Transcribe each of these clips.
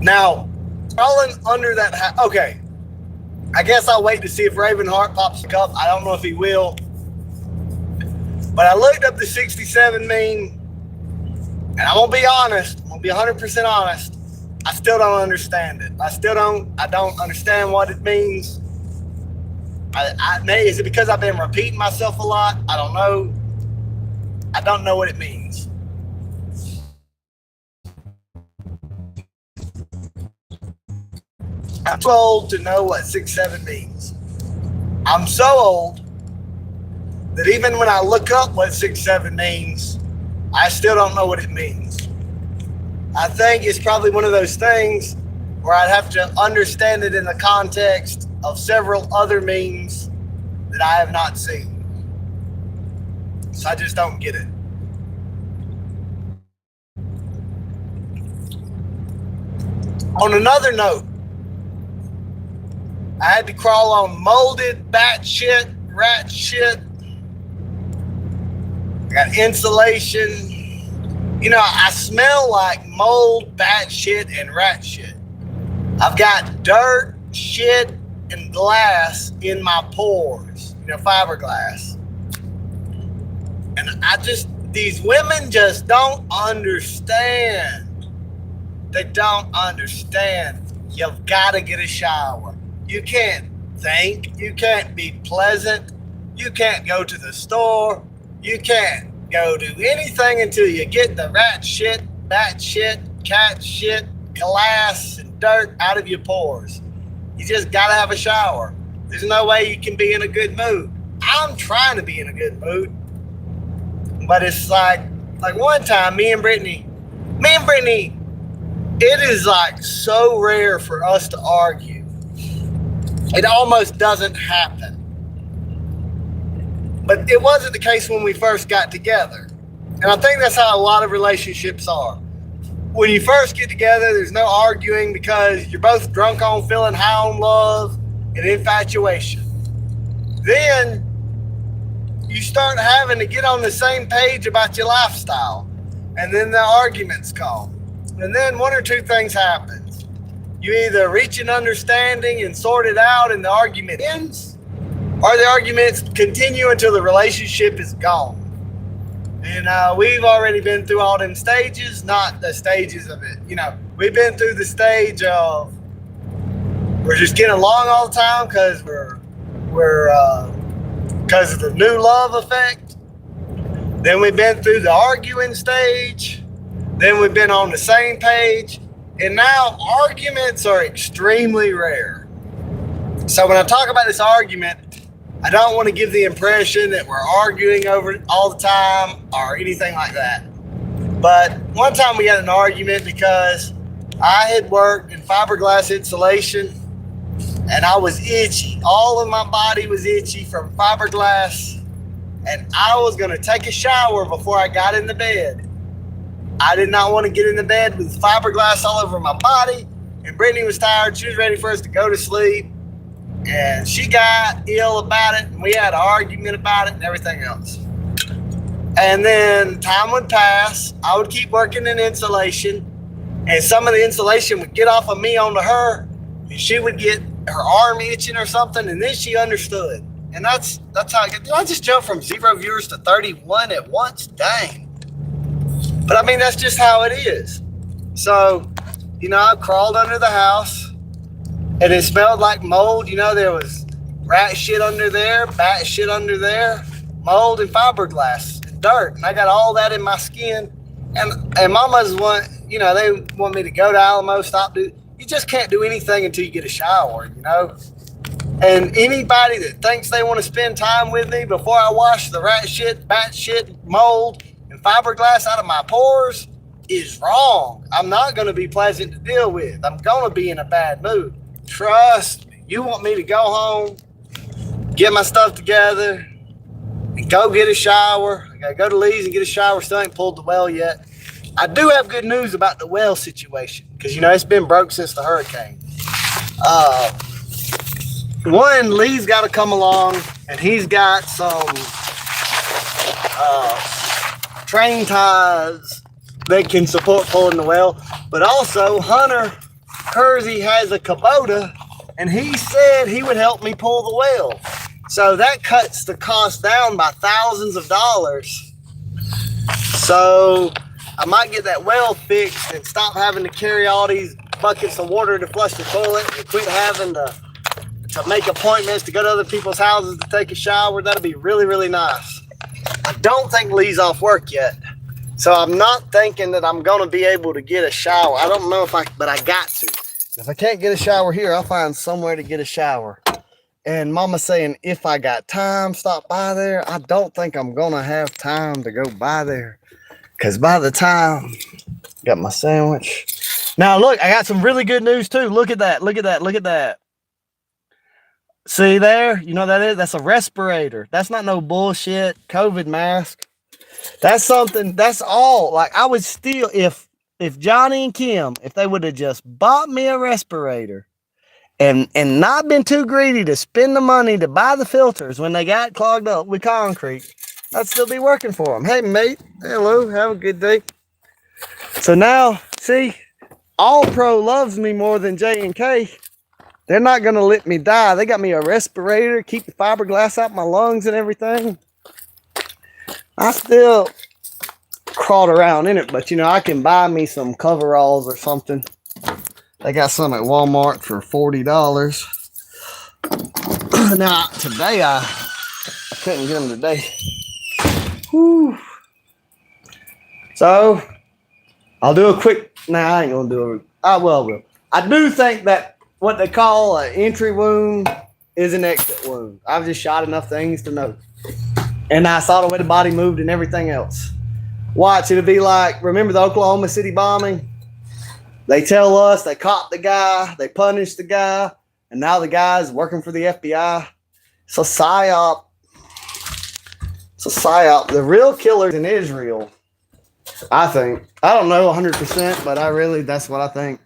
Now, crawling under that house. Okay, I guess I'll wait to see if Ravenheart pops up. I don't know if he will. But I looked up the 67 meme, and I'm going to be honest. I'm going to be 100% honest. I still don't understand it. I don't understand what it means. Is it because I've been repeating myself a lot? I don't know. I don't know what it means. I'm too old to know what 6'7" means. I'm so old that even when I look up what 6'7" means, I still don't know what it means. I think it's probably one of those things where I'd have to understand it in the context of several other memes that I have not seen. So I just don't get it. On another note, I had to crawl on molded bat shit, rat shit. I got insulation. You know, I smell like mold, bat shit, and rat shit. I've got dirt, shit, and glass in my pores. You know, fiberglass. And these women just don't understand. They don't understand. You've got to get a shower. You can't think. You can't be pleasant. You can't go to the store. You can't go do anything until you get the rat shit, bat shit, cat shit, glass, and dirt out of your pores. You just got to have a shower. There's no way you can be in a good mood. I'm trying to be in a good mood. But it's like one time, me and Brittany, it is like so rare for us to argue. It almost doesn't happen. But it wasn't the case when we first got together. And I think that's how a lot of relationships are. When you first get together, there's no arguing because you're both drunk on feeling high on love and infatuation. Then you start having to get on the same page about your lifestyle. And then the arguments come. And then one or two things happen. You either reach an understanding and sort it out and the argument ends, or the arguments continue until the relationship is gone. And we've already been through all them stages, not the stages of it. You know, we've been through the stage of we're just getting along all the time because because of the new love effect. Then we've been through the arguing stage. Then we've been on the same page. And now arguments are extremely rare. So when I talk about this argument, I don't want to give the impression that we're arguing over it all the time or anything like that. But one time we had an argument because I had worked in fiberglass insulation and I was itchy. All of my body was itchy from fiberglass, and I was going to take a shower before I got in the bed. I did not want to get in the bed with fiberglass all over my body, and Brittany was tired. She was ready for us to go to sleep, and she got ill about it, and we had an argument about it and everything else. And then time would pass. I would keep working in insulation, and some of the insulation would get off of me onto her, and she would get her arm itching or something, and then she understood. And that's how I get. Did I just jump from 0 viewers to 31 at once? Dang. But I mean, that's just how it is. So, you know, I crawled under the house and it smelled like mold. You know, there was rat shit under there, bat shit under there, mold and fiberglass, and dirt. And I got all that in my skin. And mamas want, you know, they want me to go to Alamo, you just can't do anything until you get a shower, you know? And anybody that thinks they want to spend time with me before I wash the rat shit, bat shit, mold, fiberglass out of my pores is wrong. I'm not going to be pleasant to deal with. I'm going to be in a bad mood. Trust me. You want me to go home, get my stuff together, and go get a shower. I got to go to Lee's and get a shower. Still ain't pulled the well yet. I do have good news about the well situation because, you know, it's been broke since the hurricane. One, Lee's got to come along, and he's got some train ties that can support pulling the well. But also, Hunter Hersey has a Kubota, and he said he would help me pull the well. So that cuts the cost down by thousands of dollars. So I might get that well fixed and stop having to carry all these buckets of water to flush the toilet and quit having to make appointments to go to other people's houses to take a shower. That'll be really, really nice. I don't think Lee's off work yet. So I'm not thinking that I'm going to be able to get a shower. I don't know but I got to. If I can't get a shower here, I'll find somewhere to get a shower. And Mama's saying if I got time, stop by there. I don't think I'm going to have time to go by there. Because by the time, got my sandwich. Now look, I got some really good news too. Look at that, look at that, look at that. See there? You know what that is? That's a respirator. That's not no bullshit COVID mask. That's something, that's all. Like I would still, if Johnny and Kim, if they would have just bought me a respirator and not been too greedy to spend the money to buy the filters when they got clogged up with concrete, I'd still be working for them. Hey mate, hello, have a good day. So now, see, All Pro loves me more than J&K. They're not gonna let me die. They got me a respirator, keep the fiberglass out my lungs and everything. I still crawled around in it, but you know, I can buy me some coveralls or something. They got some at Walmart for $40. Now, today I couldn't get them today. Whew. So, I'll do a quick, I ain't gonna do it. I will. I do think that what they call an entry wound is an exit wound. I've just shot enough things to know. And I saw the way the body moved and everything else. Watch, it'll be like, remember the Oklahoma City bombing? They tell us they caught the guy, they punished the guy, and now the guy's working for the FBI. It's a psyop. It's a psyop. The real killer's in Israel, I think. I don't know 100%, but that's what I think.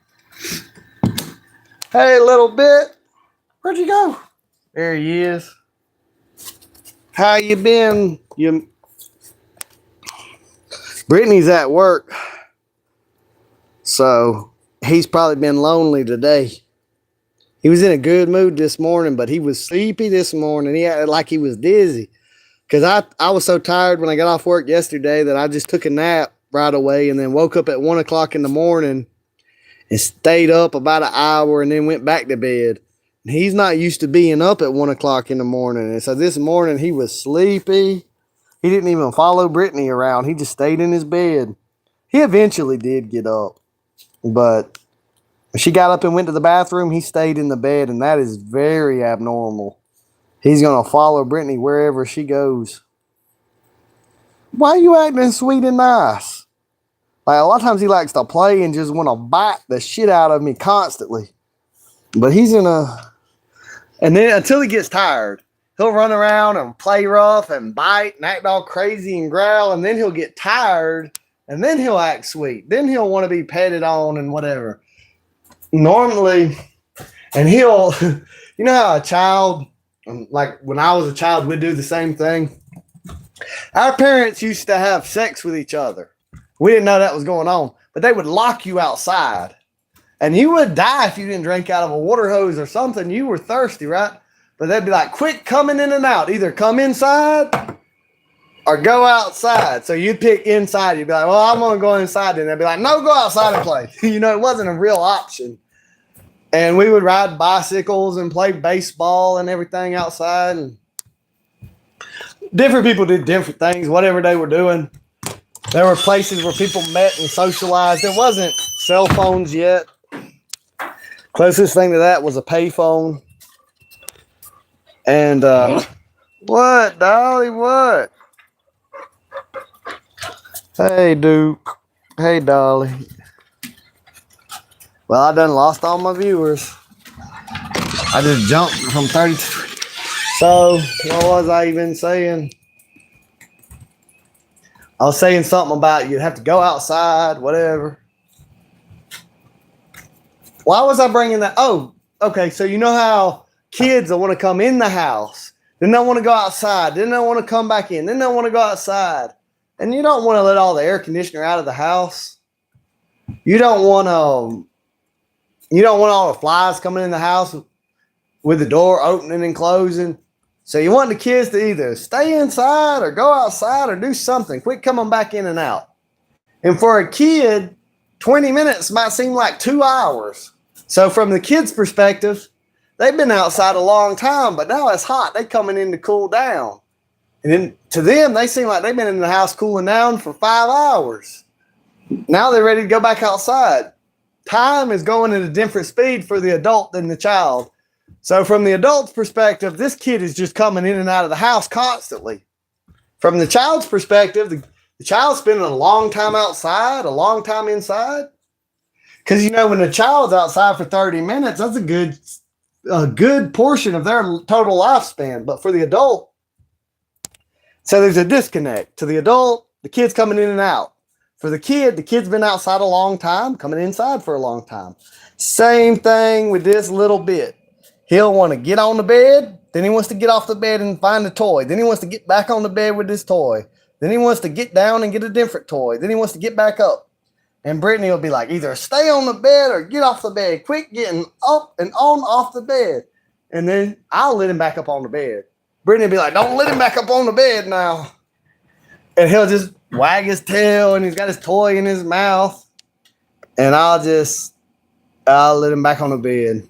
Hey, little bit. Where'd you go? There he is. How you been? Brittany's at work, so he's probably been lonely today. He was in a good mood this morning, but he was sleepy this morning. He acted like he was dizzy because I was so tired when I got off work yesterday that I just took a nap right away and then woke up at 1 o'clock in the morning and stayed up about an hour and then went back to bed. He's not used to being up at 1 o'clock in the morning. And so this morning he was sleepy. He didn't even follow Brittany around. He just stayed in his bed. He eventually did get up. But when she got up and went to the bathroom, he stayed in the bed. And that is very abnormal. He's going to follow Brittany wherever she goes. Why are you acting sweet and nice? Like a lot of times he likes to play and just want to bite the shit out of me constantly. But he's in a... And then until he gets tired, he'll run around and play rough and bite and act all crazy and growl. And then he'll get tired and then he'll act sweet. Then he'll want to be petted on and whatever. Normally, and he'll, you know how a child, like when I was a child, we'd do the same thing. Our parents used to have sex with each other. We didn't know that was going on, but they would lock you outside. And you would die if you didn't drink out of a water hose or something. You were thirsty, right? But they'd be like, quick coming in and out. Either come inside or go outside. So you'd pick inside. You'd be like, well, I'm going to go inside. And they'd be like, no, go outside and play. You know, it wasn't a real option. And we would ride bicycles and play baseball and everything outside. And different people did different things, whatever they were doing. There were places where people met and socialized. There wasn't cell phones yet. Closest thing to that was a payphone. And, what, Dolly, what? Hey, Duke. Hey, Dolly. Well, I done lost all my viewers. I just jumped from 32. So, what was I even saying? I was saying something about you'd have to go outside, whatever. Why was I bringing that? Oh, okay. So you know how kids will want to come in the house, then they'll want to go outside, then they'll want to come back in, then they'll want to go outside. And you don't want to let all the air conditioner out of the house. You don't want to You don't want all the flies coming in the house with the door opening and closing. So you want the kids to either stay inside or go outside or do something. Quit coming back in and out. And for a kid, 20 minutes might seem like 2 hours. So from the kids' perspective, they've been outside a long time, but now it's hot. They're coming in to cool down. And then to them, they seem like they've been in the house cooling down for 5 hours. Now they're ready to go back outside. Time is going at a different speed for the adult than the child. So from the adult's perspective, this kid is just coming in and out of the house constantly. From the child's perspective, the child's spending a long time outside, a long time inside. Because, you know, when a child's outside for 30 minutes, that's a good portion of their total lifespan. But for the adult, so there's a disconnect. To the adult, the kid's coming in and out. For the kid's been outside a long time, coming inside for a long time. Same thing with this little bit. He'll want to get on the bed, then he wants to get off the bed and find a toy. Then he wants to get back on the bed with his toy. Then he wants to get down and get a different toy. Then he wants to get back up. And Brittany will be like, either stay on the bed or get off the bed. Quit getting up and on off the bed. And then I'll let him back up on the bed. Brittany will be like, don't let him back up on the bed now. And he'll just wag his tail and he's got his toy in his mouth. And I'll let him back on the bed.